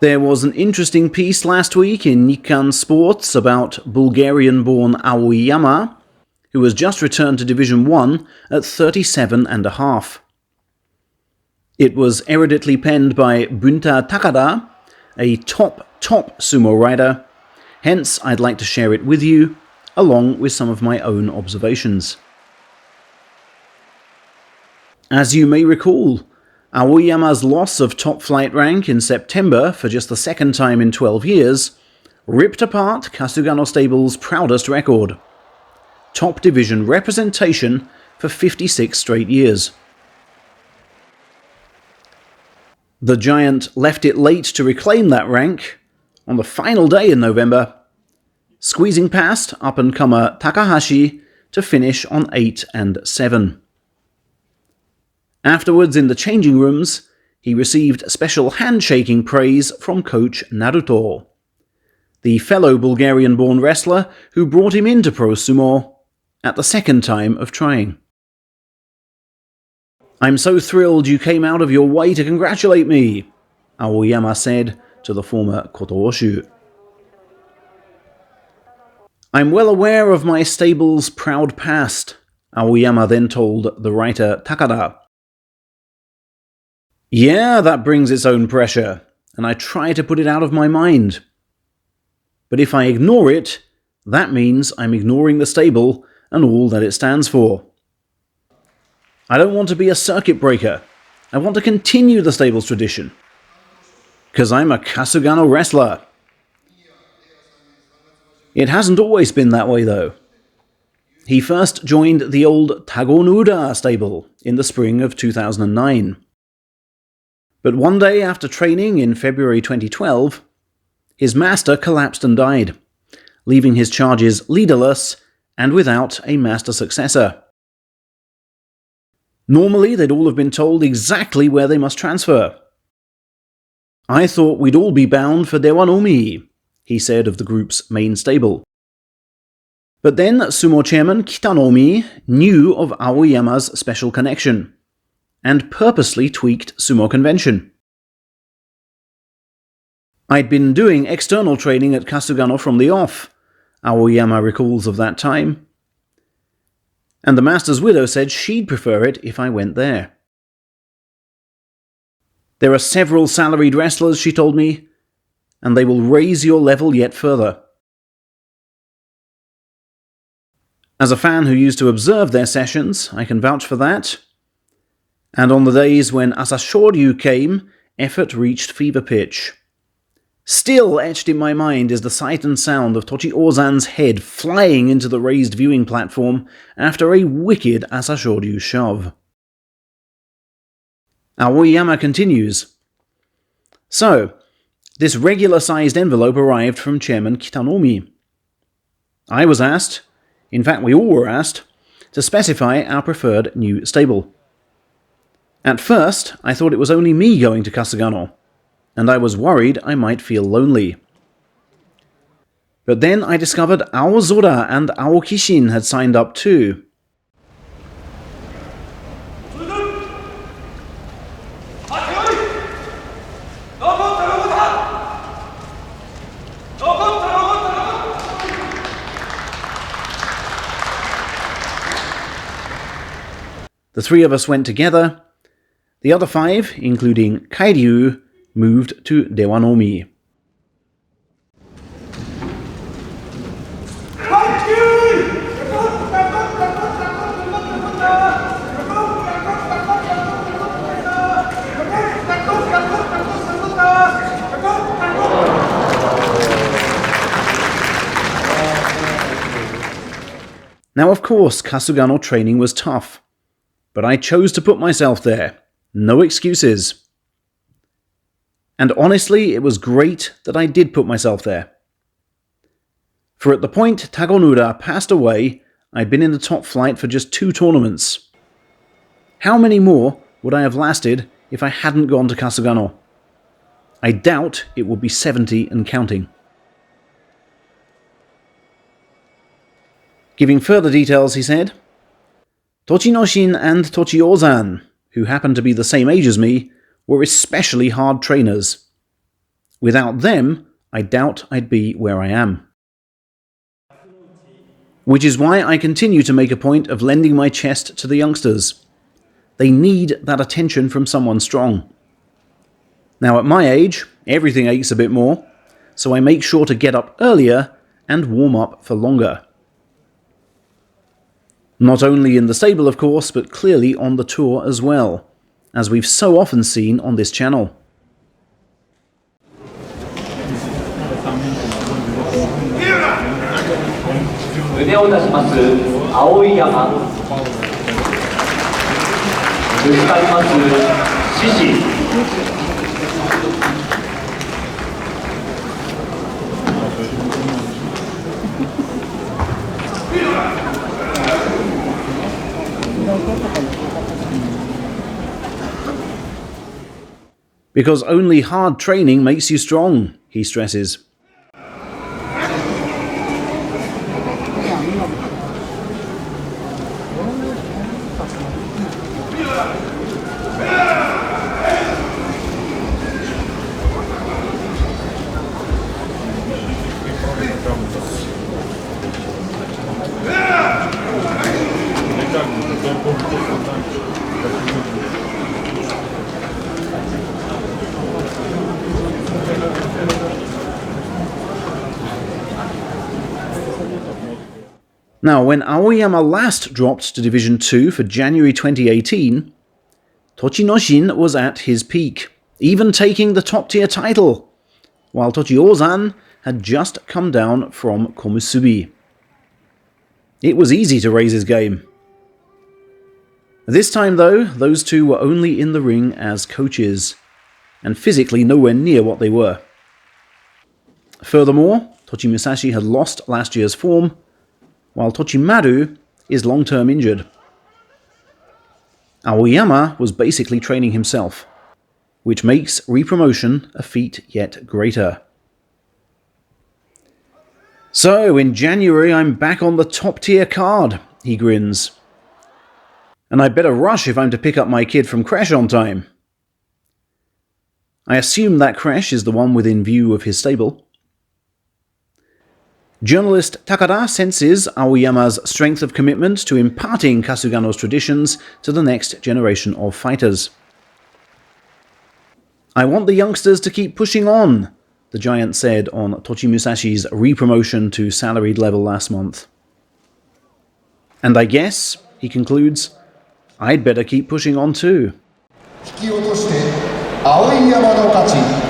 There was an interesting piece last week in Nikkan Sports about Bulgarian-born Aoiyama, who has just returned to Division 1 at 37.5. It was eruditely penned by Bunta Takada, a top sumo rider, hence I'd like to share it with you, along with some of my own observations. As you may recall, Aoiyama's loss of top flight rank in September for just the second time in 12 years ripped apart Kasugano Stable's proudest record: top division representation for 56 straight years. The giant left it late to reclaim that rank on the final day in November, squeezing past up-and-comer Takahashi to finish on 8 and 7. Afterwards, in the changing rooms, he received special handshaking praise from coach Naruto, the fellow Bulgarian-born wrestler who brought him into pro sumo at the second time of trying. "I'm so thrilled you came out of your way to congratulate me," Aoiyama said to the former Kotooshu. "I'm well aware of my stable's proud past," Aoiyama then told the writer Takada. "Yeah, that brings its own pressure, and I try to put it out of my mind. But if I ignore it, that means I'm ignoring the stable and all that it stands for. I don't want to be a circuit breaker. I want to continue the stable's tradition. 'Cause I'm a Kasugano wrestler." It hasn't always been that way, though. He first joined the old Tagonuda stable in the spring of 2009. But one day after training in February 2012, his master collapsed and died, leaving his charges leaderless and without a master successor. Normally, they'd all have been told exactly where they must transfer. "I thought we'd all be bound for Dewanomi," he said of the group's main stable. But then sumo chairman Kitanomi knew of Aoiyama's special connection, and purposely tweaked sumo convention. "I'd been doing external training at Kasugano from the off," Aoiyama recalls of that time. "And the master's widow said she'd prefer it if I went there. There are several salaried wrestlers," she told me, "and they will raise your level yet further." As a fan who used to observe their sessions, I can vouch for that. And on the days when Asashoryu came, effort reached fever pitch. Still etched in my mind is the sight and sound of Tochi Ozan's head flying into the raised viewing platform after a wicked Asashoryu shove. Aoiyama continues. "So, this regular-sized envelope arrived from Chairman Kitanomi. I was asked, in fact we all were asked, to specify our preferred new stable. At first, I thought it was only me going to Kasugano, and I was worried I might feel lonely. But then I discovered Aozora and Aokishin had signed up too. The three of us went together. The other five, including Kairyu, moved to Dewanomi. Now, of course, Kasugano training was tough, but I chose to put myself there. No excuses. And honestly, it was great that I did put myself there. For at the point Tagonuda passed away, I'd been in the top flight for just 2 tournaments. How many more would I have lasted if I hadn't gone to Kasugano? I doubt it would be 70 and counting. Giving further details, he said, Tochinoshin and Tochiozan, who happened to be the same age as me, were especially hard trainers. Without them, I doubt I'd be where I am. Which is why I continue to make a point of lending my chest to the youngsters. They need that attention from someone strong. Now at my age, everything aches a bit more, so I make sure to get up earlier and warm up for longer. Not only in the stable, of course, but clearly on the tour as well, as we've so often seen on this channel. Because only hard training makes you strong, he stresses. Now, when Aoiyama last dropped to Division 2 for January 2018, Tochinoshin was at his peak, even taking the top-tier title, while Tochiozan had just come down from Komusubi. It was easy to raise his game. This time, though, those two were only in the ring as coaches, and physically nowhere near what they were. Furthermore, Tochi Musashi had lost last year's form, while Tochimaru is long-term injured. Aoiyama was basically training himself, which makes re-promotion a feat yet greater. So, in January I'm back on the top-tier card, he grins. And I'd better rush if I'm to pick up my kid from creche on time. I assume that creche is the one within view of his stable. Journalist Takada senses Aoiyama's strength of commitment to imparting Kasugano's traditions to the next generation of fighters. I want the youngsters to keep pushing on, the giant said on Tochi Musashi's re-promotion to salaried level last month. And I guess, he concludes, I'd better keep pushing on too. 引き落として、青い山の勝ち。